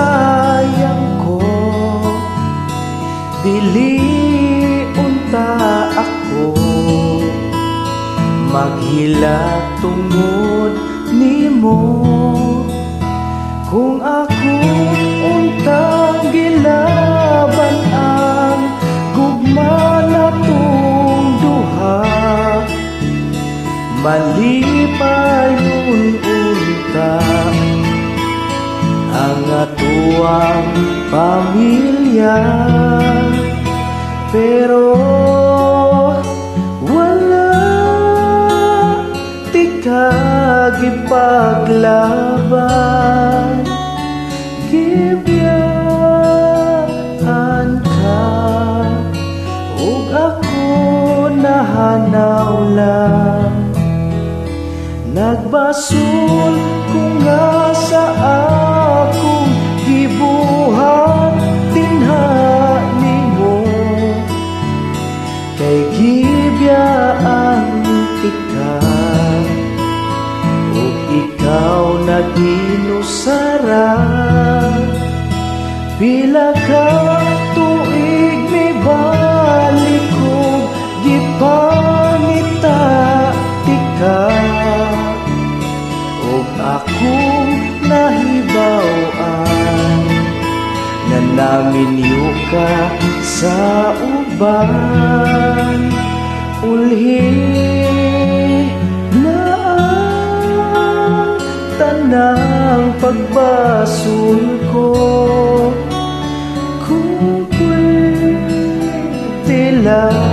sayang ko, dili unta ako maghilat tungod nimo. Kung ako untang gilaban ang gugma natong duha, malipayon unta ang atuang pamilya. Pero wala ti kagipaglaban, gibiyaan ka ug ako nahanaw lang. Nagbasol ko nga sa akong gibuhat dinha nimo, kay gibiyaan tika ug ikaw naginusara. Pila ka tuig may balik kong gipangita tika, ug akong nahibaw-an na naminyo ka sa uban. Ulhi na ang tanang pagbasol ko, kung pwede lang